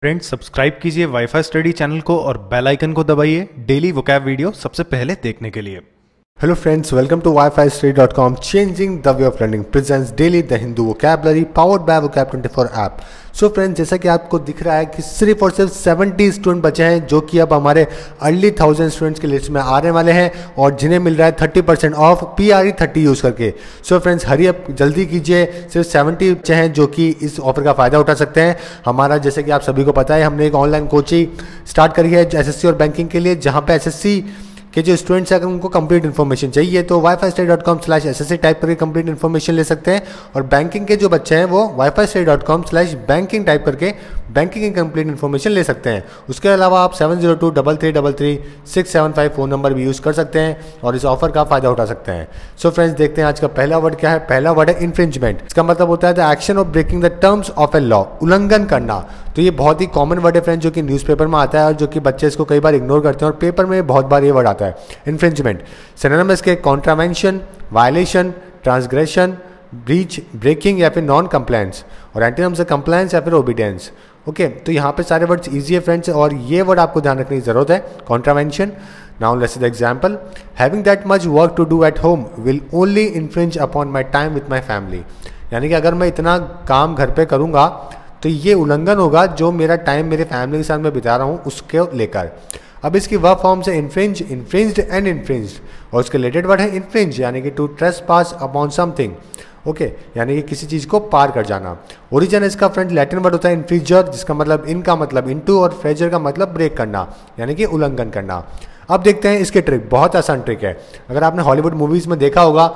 Friends subscribe कीजिए wifi study channel को और बेल आइकन को दबाइए डेली वोकैब वीडियो सबसे पहले देखने के लिए। Hello friends, welcome to WiFiStudy.com. Changing the way of learning presents daily the Hindu vocabulary powered by Vocab24 app. So friends, जैसा कि आपको दिख रहा है कि सिर्फ और सिर्फ 70 स्टूडेंट बचे हैं जो कि अब हमारे अर्ली 1000 स्टूडेंट्स की लिस्ट में आने वाले हैं और जिन्हें मिल रहा है 30% ऑफ PRE 30 यूज़ करके। सो फ्रेंड्स हरी अप जल्दी कीजिए, सिर्फ 70 बचे हैं जो कि इस ऑफर का फ़ायदा उठा सकते हैं। हमारा जैसे कि आप सभी को पता है हमने एक ऑनलाइन कोचिंग स्टार्ट करी है SSC और बैंकिंग के लिए, जहाँ पे SSC कि जो स्टूडेंट्स हैं अगर उनको कंप्लीट इन्फॉर्मेशन चाहिए तो wifistudy.com/SSC टाइप करके कंप्लीट इन्फॉर्मेशन ले सकते हैं, और बैंकिंग के जो बच्चे हैं वो wifistudy.com/banking टाइप करके बैंकिंग की कंप्लीट इन्फॉर्मेशन ले सकते हैं। उसके अलावा आप 7023333675 फ़ोन नंबर भी यूज़ कर सकते हैं और इस ऑफर का फ़ायदा उठा सकते हैं। सो फ्रेंड्स देखते हैं आज का पहला वर्ड क्या है। पहला वर्ड है इन्फ्रिंजमेंट। इसका मतलब होता है the action of breaking the terms of a law, उल्लंघन करना। तो ये बहुत ही कॉमन वर्ड है फ्रेंड्स जो कि न्यूज़पेपर में आता है और जो कि बच्चे इसको कई बार इग्नोर करते हैं और पेपर में बहुत बार ये वर्ड आता है इन्फ्रिंजमेंट। सिनोनिम इसके contravention, violation, transgression, breach, breaking या फिर नॉन कंप्लायंस, और एंटीनम से कंप्लायंस या फिर ओबीडियंस। ओके, तो यहाँ पे सारे वर्ड्स इजी है फ्रेंड्स और ये वर्ड आपको ध्यान रखने की जरूरत है। Contravention, now let's see the example. Having that much work to do at home will only infringe upon my time with my family. यानी कि अगर मैं इतना काम घर पे करूँगा तो ये उल्लंघन होगा जो मेरा टाइम मेरे फैमिली के साथ मैं बिता रहा हूँ उसके लेकर। अब इसकी वर्ब फॉर्म से इन्फ्रिंज, इन्फ्रिंज्ड एंड इन्फ्रिंज्ड, और उसके रिलेटेड वर्ड है इन्फ्रिंज यानी कि to trespass upon something. Okay, यानी कि किसी चीज़ को पार कर जाना। ओरिजिन इसका फ्रेंड लैटिन वर्ड होता है इन्फ्रीजर, जिसका मतलब इन का मतलब इनटू और फ्रेजर का मतलब ब्रेक करना यानी कि उल्लंघन करना। अब देखते हैं इसके ट्रिक। बहुत आसान ट्रिक है। अगर आपने हॉलीवुड मूवीज़ में देखा होगा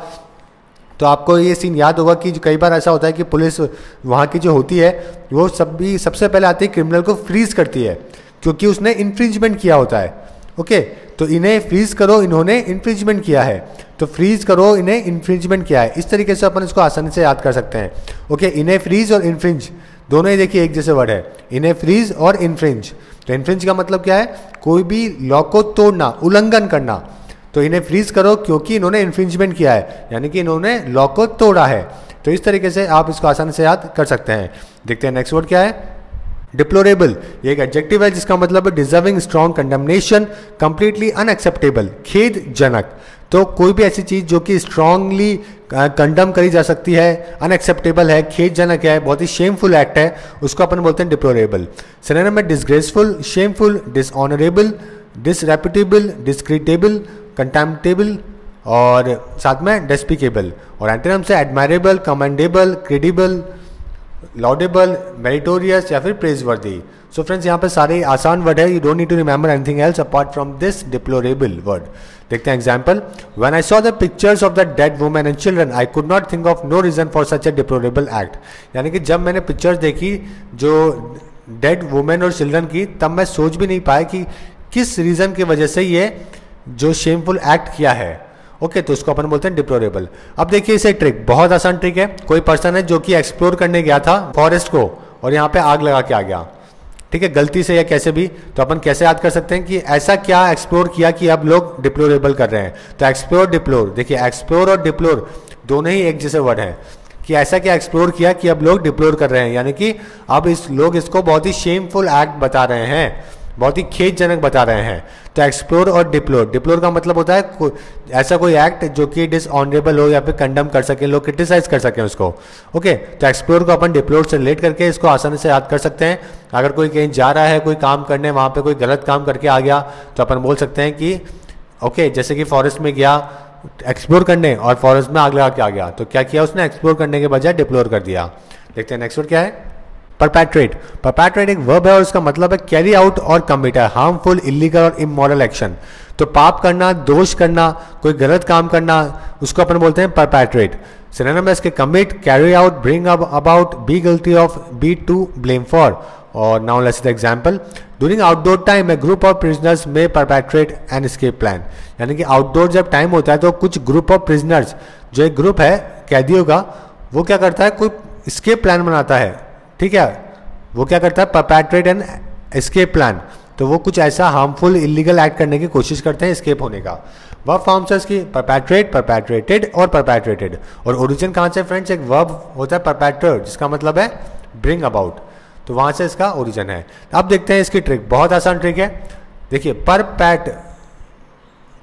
तो आपको ये सीन याद होगा कि कई बार ऐसा होता है कि पुलिस वहाँ की जो होती है वो सबसे पहले आते ही क्रिमिनल को फ्रीज करती है क्योंकि उसने इन्फ्रिंजमेंट किया होता है। ओके, तो इन्हें फ्रीज करो, इन्होंने इन्फ्रिंजमेंट किया है, तो फ्रीज करो, इन्हें इन्फ्रिंजमेंट किया है। इस तरीके से अपन इसको आसानी से याद कर सकते हैं। ओके, इन्हें फ्रीज और इन्फ्रिंज दोनों ही देखिए एक जैसे वर्ड है, इन्हें फ्रीज और इन्फ्रिंज। तो इन्फ्रिंज का मतलब क्या है? कोई भी लॉ को तोड़ना, उल्लंघन करना। तो इन्हें फ्रीज करो क्योंकि इन्होंने इन्फ्रिंजमेंट किया है यानी कि इन्होंने लॉ को तोड़ा है। तो इस तरीके से आप इसको आसानी से याद कर सकते हैं। देखते हैं नेक्स्ट वर्ड क्या है। डिप्लोरेबल, ये एक एडजेक्टिव है जिसका मतलब है deserving strong condemnation, completely unacceptable, खेदजनक। तो कोई भी ऐसी चीज़ जो कि स्ट्रांगली कंडम करी जा सकती है, अनएक्सेप्टेबल है, खेदजनक है, बहुत ही शेमफुल एक्ट है, उसको अपन बोलते हैं डिप्लोरेबल। सिनोनिम में डिसग्रेसफुल, शेमफुल, डिसऑनरेबल, डिसरेप्यूटेबल, डिस्क्रिटेबल, कंटेम्प्टेबल और साथ में डेस्पिकेबल, और एंटोनिम से admirable, commendable, credible, laudable, meritorious या फिर प्रेजवर्दी। सो फ्रेंड्स यहाँ पे सारे आसान वर्ड है, you don't need to remember anything else apart from this deplorable word. देखते हैं example. When I saw the pictures of the dead women and children I could not think of no reason for such a deplorable act. यानी कि जब मैंने pictures देखी जो dead women और children की, तब मैं सोच भी नहीं पाया कि किस रीजन की वजह से ये जो शेमफुल एक्ट किया है। ओके, तो उसको अपन बोलते हैं डिप्लोरेबल। अब देखिए इसे ट्रिक, बहुत आसान ट्रिक है। कोई पर्सन है जो कि एक्सप्लोर करने गया था फॉरेस्ट को और यहाँ पे आग लगा के आ गया, ठीक है, गलती से या कैसे भी। तो अपन कैसे याद कर सकते हैं कि ऐसा क्या एक्सप्लोर किया कि अब लोग डिप्लोरेबल कर रहे हैं। तो एक्सप्लोर, डिप्लोर, देखिए एक्सप्लोर और डिप्लोर दोनों ही एक जैसे वर्ड हैं कि ऐसा क्या एक्सप्लोर किया कि अब लोग डिप्लोर कर रहे हैं, यानी कि अब लोग इसको बहुत ही शेमफुल एक्ट बता रहे हैं, बहुत ही खेदजनक बता रहे हैं। तो एक्सप्लोर और डिप्लोर, डिप्लोर का मतलब होता है ऐसा कोई एक्ट जो कि डिसऑनरेबल हो या फिर कंडम कर सके, लोग क्रिटिसाइज कर सकें उसको। ओके, तो एक्सप्लोर को अपन डिप्लोर से रिलेट करके इसको आसानी से याद कर सकते हैं। अगर कोई कहीं जा रहा है कोई काम करने, वहाँ पे कोई गलत काम करके आ गया तो अपन बोल सकते हैं कि ओके, जैसे कि फॉरेस्ट में गया एक्सप्लोर करने और फॉरेस्ट में आग लगा के आ गया, तो क्या किया उसने? एक्सप्लोर करने के बजाय डिप्लोर कर दिया। देखते हैं नेक्स्ट वर्ड क्या है। परपैट्रेट। परपैट्रेट एक वर्ब है और इसका मतलब है कैरी आउट और कमिट हार्मफुल, इलीगल और इमोरल एक्शन। तो पाप करना, दोष करना, कोई गलत काम करना, उसको अपन बोलते हैं परपैट्रेट। सिनोनिम है इसके commit, carry out, bring about, be guilty of, be to blame for. और now let's see the example. During outdoor time a group of prisoners में परपैट्रेट एन एस्केप प्लान। यानी कि आउटडोर जब टाइम होता है तो कुछ ग्रुप ऑफ प्रिजनर्स, जो एक ग्रुप है कैदियों का, वो क्या करता है? कोई एस्केप प्लान बनाता है, ठीक है। वो क्या करता है? परपैट्रेट एन एस्केप प्लान। तो वो कुछ ऐसा हार्मफुल, इलीगल एक्ट करने की कोशिश करते हैं एस्केप होने का। वर्ब फॉर्म्स है इसकी परपैट्रेट, परपैट्रेटेड और परपैट्रेटेड। और ओरिजिन कहाँ से फ्रेंड्स? एक वर्ब होता है परपैट्रेट जिसका मतलब है ब्रिंग अबाउट। तो वहाँ से इसका ओरिजिन है। अब देखते हैं इसकी ट्रिक, बहुत आसान ट्रिक है। देखिए पर पैट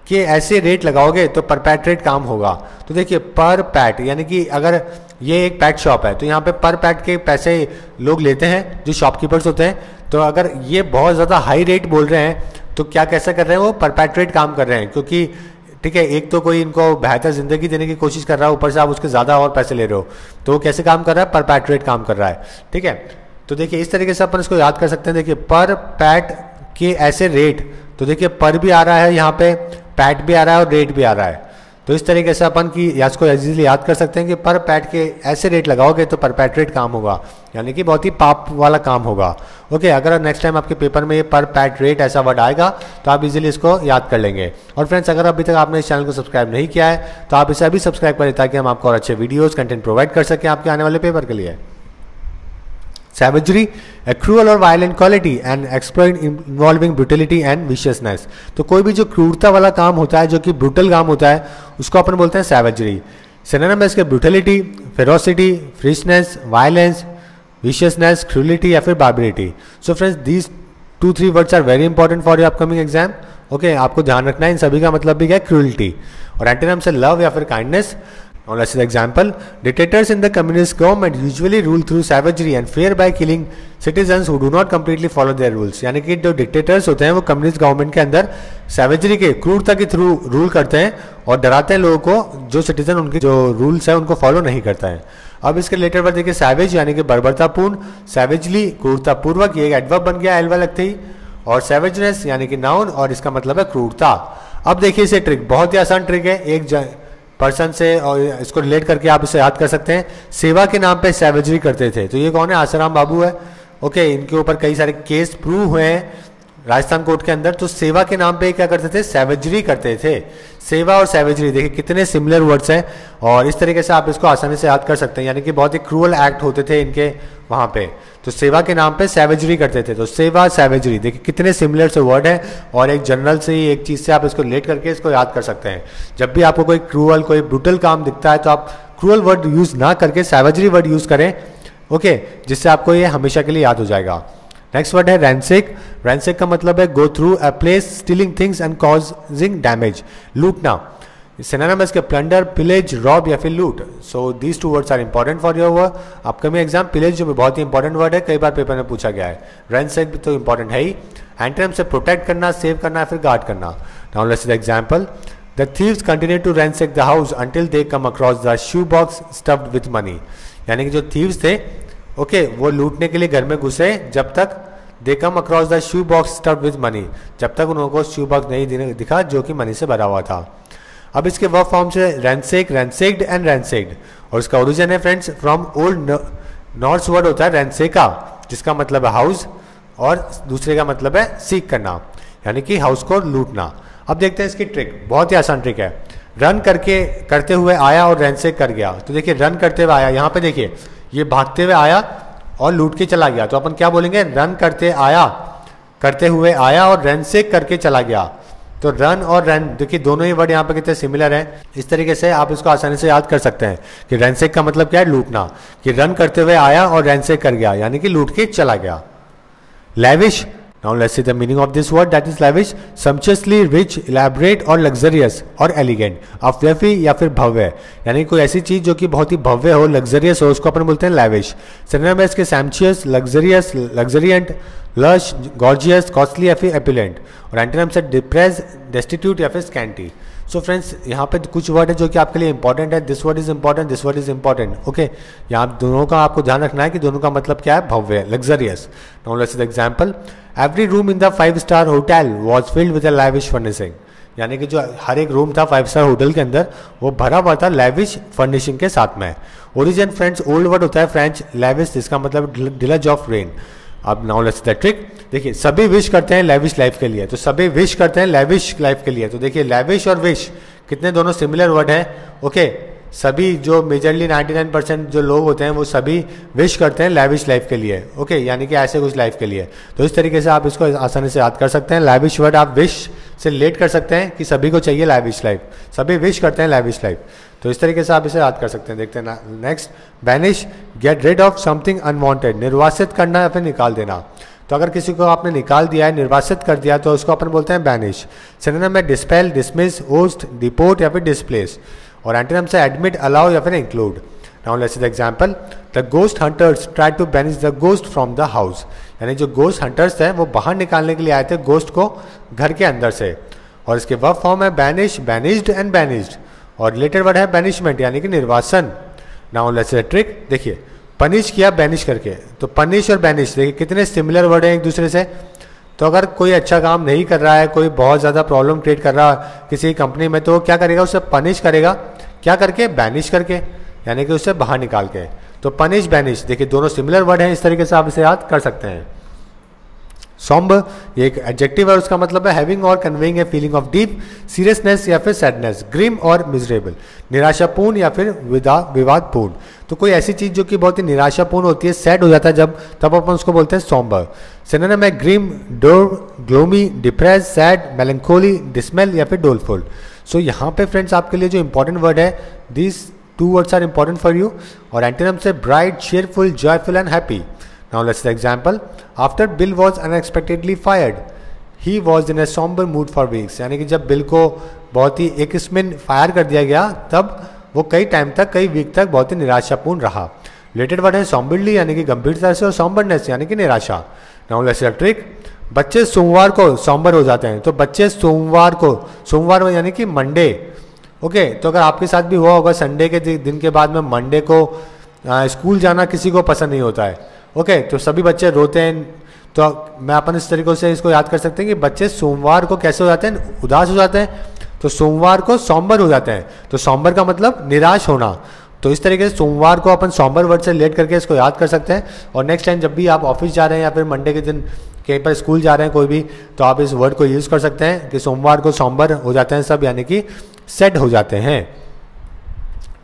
के ऐसे रेट लगाओगे तो परपैट्रेट काम होगा। तो देखिए पर पैट यानी कि अगर ये एक पैट शॉप है तो यहाँ पे पर पैट के पैसे लोग लेते हैं जो शॉपकीपर्स होते हैं। तो अगर ये बहुत ज़्यादा हाई रेट बोल रहे हैं तो क्या कैसा कर रहे हैं, वो परपैट्रेट काम कर रहे हैं, क्योंकि ठीक है एक तो कोई इनको बेहतर जिंदगी देने की कोशिश कर रहा है, ऊपर से आप उसके ज़्यादा और पैसे ले रहे हो, तो वो कैसे काम कर रहा है, परपैट्रेट काम कर रहा है। ठीक है, तो देखिए इस तरीके से अपन इसको याद कर सकते हैं। देखिए पर पैट के ऐसे रेट, तो देखिए पर भी आ रहा है यहाँ पे, पैट भी आ रहा है और रेट भी आ रहा है। तो इस तरीके से अपन की इसको इजीली याद कर सकते हैं कि पर पैट के ऐसे रेट लगाओगे तो परपैट्रेट काम होगा, यानी कि बहुत ही पाप वाला काम होगा। ओके, अगर नेक्स्ट टाइम आपके पेपर में ये पर पैट रेट ऐसा वर्ड आएगा तो आप इजीली इसको याद कर लेंगे। और फ्रेंड्स, अगर अभी तक आपने इस चैनल को सब्सक्राइब नहीं किया है तो आप इसे अभी सब्सक्राइब करें ताकि हम आपको और अच्छे वीडियोस कंटेंट प्रोवाइड कर सकें आपके आने वाले पेपर के लिए। Savagery, a cruel or violent quality and exploit involving brutality and viciousness। तो कोई भी जो क्रूरता वाला काम होता है, जो कि ब्रूटल काम होता है, उसको अपन बोलते हैं सैवेजरी। सिनोनिम है इसके brutality, ferocity, fierceness, violence, viciousness, cruelty या फिर barbarity. So friends, these 2-3 words are very important for your upcoming exam. Okay, आपको ध्यान रखना है इन सभी का मतलब भी क्या है, क्रूलिटी। और एंटोनिम से लव या फिर kindness. Now let's see the example. Dictators in the communist government usually rule through savagery and fear by killing citizens who do not completely follow their rules। यानी कि जो डिक्टेटर्स होते हैं वो कम्युनिस्ट गवर्नमेंट के अंदर सैवेजरी के, क्रूरता के थ्रू रूल करते हैं और डराते हैं लोगों को जो सिटीजन उनके जो रूल्स है उनको फॉलो नहीं करता है। अब इसके रिलेटेड वर्ड देखिए, सैवेज यानी कि बर्बरतापूर्ण, सैवेजली क्रूरतापूर्वक, ये एक एडवर्ब बन गया एल वाला लगते ही, और सैवेजनेस यानी कि नाउन और इसका मतलब है क्रूरता। अब देखिए इसे ट्रिक, बहुत ही आसान ट्रिक है, एक पर्सन से और इसको रिलेट करके आप इसे याद कर सकते हैं। सेवा के नाम पे सैवेजरी करते थे, तो ये कौन है, आसाराम बाबू है। ओके, इनके ऊपर कई सारे केस प्रूव हुए हैं राजस्थान कोर्ट के अंदर। तो सेवा के नाम पे क्या करते थे, सैवेजरी करते थे। सेवा और सैवेजरी देखिए कितने सिमिलर वर्ड्स हैं, और इस तरीके से आप इसको आसानी से याद कर सकते हैं, यानी कि बहुत ही क्रूअल एक्ट होते थे इनके वहाँ पे। तो सेवा के नाम पे सैवेजरी करते थे, तो सेवा सैवेजरी देखिए कितने सिमिलर से वर्ड है, और एक जनरल से ही एक चीज़ से आप इसको रिलेट करके इसको याद कर सकते हैं। जब भी आपको कोई क्रूअल, कोई ब्रूटल काम दिखता है तो आप क्रूअल वर्ड यूज़ ना करके सैवेजरी वर्ड यूज़ करें। ओके, जिससे आपको ये हमेशा के लिए याद हो जाएगा। नेक्स्ट वर्ड है रैंसेक। रैंसेक का मतलब है go through a place, stealing things and causing damage, लूटना। सिनोनिम है इसके प्लंडर, पिलेज, रॉब या फिर लूट। So these 2 words are important for your upcoming exam. Pillage जो बहुत ही इंपॉर्टेंट वर्ड है, कई बार पेपर में पूछा गया है। रैंसेक भी तो इंपॉर्टेंट है ही। एंटोनिम से प्रोटेक्ट करना, सेव करना या फिर गार्ड करना। Now let's see the example. The thieves continue to ransack the house until they come across the shoe box stuffed with money. यानी कि जो थीव्स थे, ओके, वो लूटने के लिए घर में घुसे जब तक they come across the shoe box stuffed with money, जब तक उनको शू बॉक्स नहीं दिखा जो कि मनी से भरा हुआ था। अब इसके वर्ब फॉर्म से रैंसेक, रैंसेक्ड एंड रैंसेक्ड, और इसका ओरिजिन है friends from old Norse word होता है रैंसेका, जिसका मतलब है हाउस, और दूसरे का मतलब है सीक करना, यानी कि हाउस को लूटना। अब देखते हैं इसकी ट्रिक, बहुत ही आसान ट्रिक है। रन करते हुए आया और रैंसेक कर गया। तो देखिए रन करते हुए आया, यहाँ पे देखिए ये भागते हुए आया और लूट के चला गया, तो अपन क्या बोलेंगे, रन करते हुए आया और रैंसेक करके चला गया। तो रन और रैन देखिए दोनों ही वर्ड यहाँ पे कितने सिमिलर हैं। इस तरीके से आप इसको आसानी से याद कर सकते हैं कि रैंसेक का मतलब क्या है, लूटना, कि रन करते हुए आया और रैंसेक कर गया, यानी कि लूट के चला गया। Lavish, now let's see the meaning of this word, that is lavish, sumptuously rich, elaborate और लग्जरियस और एलिगेंट, अफवेफी या फिर भव्य, यानी कोई ऐसी चीज जो कि बहुत ही भव्य हो, लग्जरियस हो, उसको अपन बोलते हैं लैविश। सिनोनिम है इसके सैम्पशियस, लग्जरियस, लग्जरियंट, लश, गॉर्जियस, कॉस्टली या फिर एपिलेंट, और एंटोनिम से डिप्रेस, डेस्टिट्यूट या फिर स्कैंटी। सो फ्रेंड्स, यहाँ पे कुछ वर्ड है जो कि आपके लिए इंपॉर्टेंट है। This word is important, this word is important. Okay, यहाँ दोनों का आपको ध्यान रखना है कि दोनों का मतलब क्या है, भव्य, luxurious. Now let's see the example. Every room in the 5-star hotel was filled with a lavish furnishing, यानी कि जो हर एक रूम था 5-star होटल के अंदर वो भरा हुआ था लैविश फर्निशिंग के साथ में। ओरिजिन फ्रेंड्स ओल्ड वर्ड होता है फ्रेंच लैविश, जिसका मतलब डिलज ऑफ रेन। अब नाउ लेट्स द ट्रिक। देखिए सभी विश करते हैं लैविश लाइफ के लिए, तो सभी विश करते हैं लैविश लाइफ के लिए। तो देखिए लैविश और विश कितने दोनों सिमिलर वर्ड हैं। ओके, सभी जो मेजरली 99% जो लोग होते हैं वो सभी विश करते हैं लैविश लाइफ के लिए। ओके, यानी कि ऐसे कुछ लाइफ के लिए। तो इस तरीके से आप इसको आसानी से याद कर सकते हैं। लैविश वर्ड आप विश इसे रिलेट कर सकते हैं कि सभी को चाहिए लैविश लाइफ, सभी विश करते हैं लैविश लाइफ। तो इस तरीके से आप इसे याद कर सकते हैं। देखते हैं next, banish, get rid of something unwanted, निर्वासित करना या फिर निकाल देना। तो अगर किसी को आपने निकाल दिया है, निर्वासित कर दिया, तो उसको अपन बोलते हैं बैनिश। सिनोनिम है डिस्पेल, डिसमिस, ओस्ट, डिपोर्ट या फिर डिस्प्लेस। और एंटोनिम से एडमिट, अलाउ या फिर include. Now let's see the example, the ghost hunters try to banish the ghost from the house, यानी जो गोस्ट हंटर्स थे वो बाहर निकालने के लिए आए थे गोस्ट को घर के अंदर से। और इसके वर्ब फॉर्म है बैनिश, बैनिश्ड एंड बैनिश्ड। और रिलेटेड वर्ड है बैनिशमेंट यानी कि निर्वासन। Now let's see the trick, देखिए पनिश किया बैनिश करके, तो पनिश और बैनिश देखिए कितने सिमिलर वर्ड हैं एक दूसरे से। तो अगर कोई अच्छा काम नहीं कर रहा है, कोई बहुत ज़्यादा प्रॉब्लम क्रिएट कर रहा है किसी कंपनी में, तो वो क्या करेगा, उसे पनिश करेगा, क्या करके, बैनिश करके, यानी कि उसे बाहर निकाल के। तो पनिश, बैनिश, देखिए दोनों सिमिलर वर्ड हैं, इस तरीके से आप इसे याद कर सकते हैं। सॉम्बर, ये एक एडजेक्टिव है, उसका मतलब है हैविंग और conveying a feeling of deep seriousness या फिर सैडनेस, ग्रिम और मिजरेबल, निराशापूर्ण या फिर विवादपूर्ण। तो कोई ऐसी चीज जो कि बहुत ही निराशापूर्ण होती है, सैड हो जाता है जब, तब अपन उसको बोलते हैं सॉम्बर। सिनोनिम है grim, dour, gloomy, depress, sad, melancholy, dismal या फिर डोलफुल। सो यहाँ पे फ्रेंड्स आपके लिए जो इंपॉर्टेंट वर्ड है, this 2 words are important for you. और एंटोनिम से bright, cheerful, joyful and happy. Now let's see the example. After Bill was unexpectedly fired, he was in a somber mood for weeks. यानी कि जब bill को बहुत ही एक किस्म fire कर दिया गया, तब वो कई टाइम तक, कई वीक तक बहुत ही निराशापूर्ण रहा। रिलेटेड वर्ड है somberly यानी कि गंभीरता से, और somberness यानी कि निराशा। Now let's see the trick. बच्चे सोमवार को somber हो जाते हैं, तो बच्चे सोमवार को, सोमवार यानी कि मंडे, ओके। तो अगर आपके साथ भी हुआ होगा, संडे के दिन के बाद में मंडे को स्कूल जाना किसी को पसंद नहीं होता है, ओके। तो सभी बच्चे रोते हैं। तो मैं अपन इस तरीके से इसको याद कर सकते हैं कि बच्चे सोमवार को कैसे हो जाते हैं, उदास हो जाते हैं। तो सोमवार को सॉम्बर हो जाते हैं, तो सॉम्बर का मतलब निराश होना। तो इस तरीके से सोमवार को अपन सॉम्बर वर्ड से रिलेट करके इसको याद कर सकते हैं। और नेक्स्ट टाइम जब भी आप ऑफिस जा रहे हैं या फिर मंडे के दिन कहीं पर स्कूल जा रहे हैं कोई भी, तो आप इस वर्ड को यूज़ कर सकते हैं कि सोमवार को सॉम्बर हो जाते हैं सब, यानी कि सेड हो जाते हैं।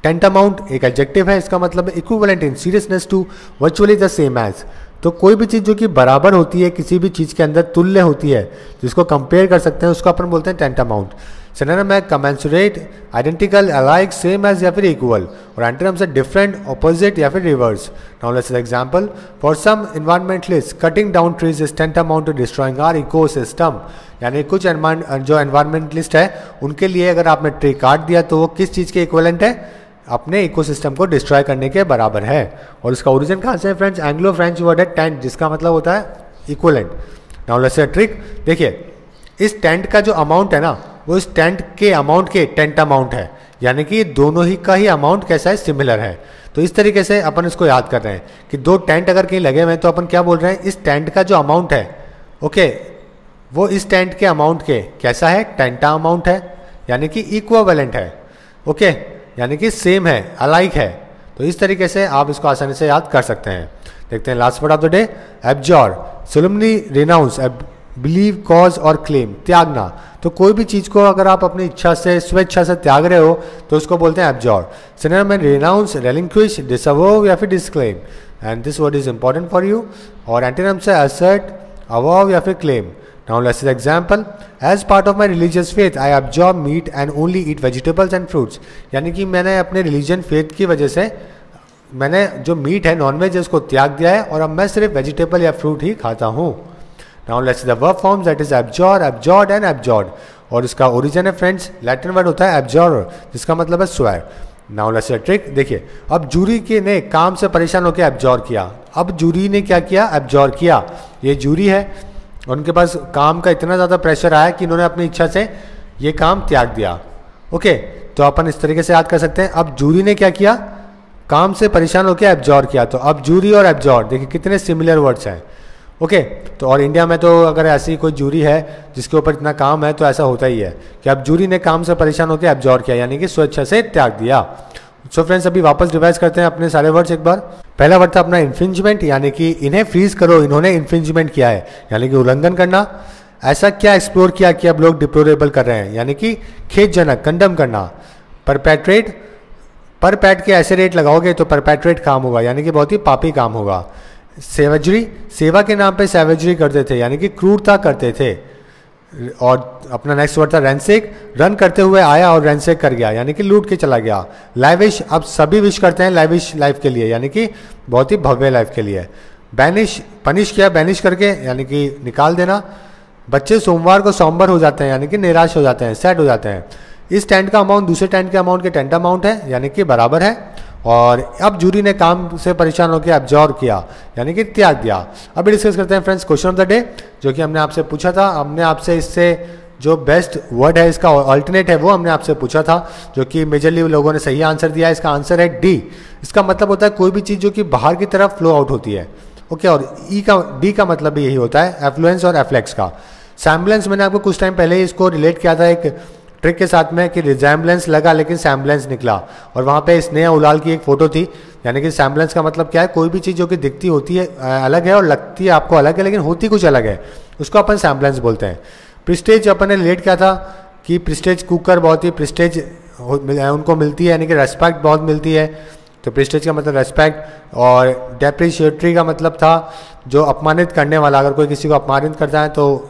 टेंटामाउंट एक एडजेक्टिव है, इसका मतलब equivalent in seriousness to, virtually the same as. तो कोई भी चीज़ जो कि बराबर होती है, किसी भी चीज़ के अंदर तुल्य होती है, जिसको कंपेयर कर सकते हैं, उसको अपन बोलते हैं टेंटामाउंट। सिनोनिम है commensurate, identical, alike, same as या फिर इक्वल। और एंटोनिम से डिफरेंट, ऑपोजिट या फिर reverse. Now let's see the example, for some environmentalist cutting down trees is tantamount to destroying our ecosystem. यानी कुछ जो एनवायरमेंटलिस्ट है, उनके लिए अगर आपने ट्री काट दिया तो वो किस चीज़ के इक्वलेंट है, अपने इकोसिस्टम को डिस्ट्रॉय करने के बराबर है। और इसका ओरिजिन कहाँ से है फ्रेंड्स, एंग्लो फ्रेंच वर्ड है टेंट, जिसका मतलब होता है equivalent. Now let's C a trick, देखिए इस टेंट का जो अमाउंट है ना, वो इस टेंट के अमाउंट के टेंट अमाउंट है, यानी कि दोनों ही का ही अमाउंट कैसा है, सिमिलर है। तो इस तरीके से अपन इसको याद कर रहे हैं कि 2 टेंट अगर कहीं लगे हुए हैं, तो अपन क्या बोल रहे हैं, इस टेंट का जो अमाउंट है, ओके, वो इस टेंट के अमाउंट के कैसा है, टेंटा अमाउंट है, यानी कि इक्विवेलेंट है, ओके, यानी कि सेम है, अलाइक है। तो इस तरीके से आप इसको आसानी से याद कर सकते हैं। देखते हैं last word of the day, abjure, solemnly renounce, believe, cause और क्लेम, त्यागना। तो कोई भी चीज़ को अगर आप अपनी इच्छा से, स्वेच्छा से त्याग रहे हो, तो उसको बोलते हैं एब्जॉर। सिनोनिम में रिनाउंस, रेलिंक्विश, डिसअवॉव या फिर disclaim. And this word is important for you. और एंटोनिम से असर्ट, अवॉव या फिर claim. Now let's see the example. As part of my religious faith, I absorb meat and only eat vegetables and fruits. यानी कि मैंने अपने religion faith की वजह से मैंने जो मीट है, नॉनवेज है, उसको त्याग दिया है, और अब मैं सिर्फ वेजिटेबल या फ्रूट ही खाता हूँ। Now let's see the verb forms, that is abjure, abjured and abjured. और इसका ओरिजिन है फ्रेंड्स, लैटिन वर्ड होता है abjure, जिसका मतलब है swear. Now let's see the trick, देखिए अब जूरी के ने काम से परेशान होकर एब्जॉर किया। अब जूरी ने क्या किया, एब्जॉर किया। ये जूरी है, उनके पास काम का इतना ज़्यादा प्रेशर आया कि इन्होंने अपनी इच्छा से ये काम त्याग दिया, ओके। तो अपन इस तरीके से याद कर सकते हैं, अब जूरी ने क्या किया, काम से परेशान होकर एब्जॉर किया। तो अब जूरी और एब्जॉर देखिए कितने सिमिलर वर्ड्स हैं, ओके। तो और इंडिया में तो अगर ऐसी कोई जूरी है जिसके ऊपर इतना काम है, तो ऐसा होता ही है कि अब जूरी ने काम से परेशान होकर एब्जॉर किया, यानी कि स्वेच्छा से त्याग दिया। सो फ्रेंड्स, अभी वापस रिवाइज करते हैं अपने सारे वर्ड्स एक बार। पहला वर्ड था अपना इन्फ्रिंजमेंट, यानी कि इन्हें फ्रीज करो, इन्होंने इन्फ्रिंजमेंट किया है, यानी कि उल्लंघन करना। ऐसा क्या एक्सप्लोर किया कि अब लोग डिप्लोरेबल कर रहे हैं, यानी कि खेदजनक, कंडम करना। परपेट्रेट, पर पैट के ऐसे रेट लगाओगे तो परपेट्रेट काम होगा, यानी कि बहुत ही पापी काम होगा। सेवजरी, सेवा के नाम पे सेवजरी करते थे, यानी कि क्रूरता करते थे। और अपना नेक्स्ट वर्ड था रैंसेक, रन करते हुए आया और रैंसेक कर गया, यानी कि लूट के चला गया। लैविश, अब सभी विश करते हैं लैविश लाइफ के लिए, यानी कि बहुत ही भव्य लाइफ के लिए। बैनिश, पनिश किया बैनिश करके, यानी कि निकाल देना। बच्चे सोमवार को सोमबर हो जाते हैं, यानी कि निराश हो जाते हैं, सैड हो जाते हैं। इस टेंट का अमाउंट दूसरे टेंट के अमाउंट के 10 अमाउंट है, यानी कि बराबर है। और अब जूरी ने काम से परेशान होकर एब्जॉर्ब किया, यानी कि त्याग दिया। अभी डिस्कस करते हैं friends question of the day, जो कि हमने आपसे पूछा था। हमने आपसे इससे जो बेस्ट वर्ड है, इसका अल्टरनेट है, वो हमने आपसे पूछा था, जो कि मेजरली लोगों ने सही आंसर दिया है। इसका आंसर है डी। इसका मतलब होता है कोई भी चीज़ जो कि बाहर की तरफ फ्लो आउट होती है। ओके, और डी का मतलब भी यही होता है, एफ्लुएंस और एफ्लेक्स का। सैम्बलेंस, मैंने आपको कुछ टाइम पहले ही इसको रिलेट किया था एक ट्रिक के साथ में, कि रिजेम्बलेंस लगा लेकिन सैम्बलेंस निकला, और वहाँ पे स्नेहा उलाल की एक फोटो थी। यानी कि सैम्बलेंस का मतलब क्या है, कोई भी चीज़ जो कि दिखती होती है अलग है और लगती है आपको अलग है, लेकिन होती कुछ अलग है, उसको अपन सैम्बलेंस बोलते हैं। प्रिस्टेज अपन ने रिलेट किया था कि प्रिस्टेज कुकर बहुत ही प्रिस्टेज उनको मिलती है, यानी कि रेस्पेक्ट बहुत मिलती है, तो प्रिस्टेज का मतलब रेस्पेक्ट। और डेप्रिशिएटरी का मतलब था जो अपमानित करने वाला, अगर कोई किसी को अपमानित करता है तो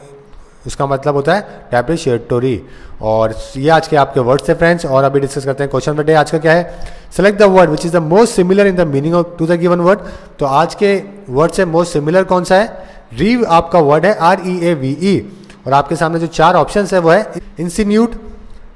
उसका मतलब होता है डेप्रिशिएटरी। और ये आज के आपके वर्ड्स थे फ्रेंड्स। और अभी डिस्कस करते हैं क्वेश्चन ऑफ द डे। आज का क्या है, select the word which is the most similar in the meaning of to the given word. तो आज के वर्ड से मोस्ट सिमिलर कौन सा है, रीव आपका वर्ड है, REAVE। और आपके सामने जो 4 ऑप्शन है वो है इंसिन्यूट,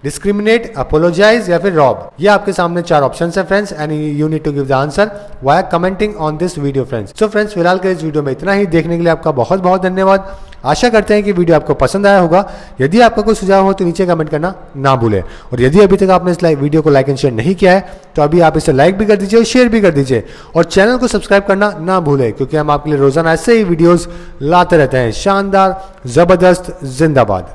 डिस्क्रिमिनेट, अपोलोजाइज या फिर रॉब। ये आपके सामने 4 ऑप्शन है friends, and you need to give the answer via commenting on this video friends. So friends, फिलहाल के इस वीडियो में इतना ही। देखने के लिए आपका बहुत बहुत धन्यवाद। आशा करते हैं कि वीडियो आपको पसंद आया होगा। यदि आपका कोई सुझाव हो तो नीचे कमेंट करना ना भूलें। और यदि अभी तक आपने इस वीडियो को लाइक एंड शेयर नहीं किया है तो अभी आप इसे लाइक भी कर दीजिए और शेयर भी कर दीजिए, और चैनल को सब्सक्राइब करना ना भूलें, क्योंकि हम आपके लिए रोजाना ऐसे ही वीडियोस लाते रहते हैं। शानदार, जबरदस्त, जिंदाबाद।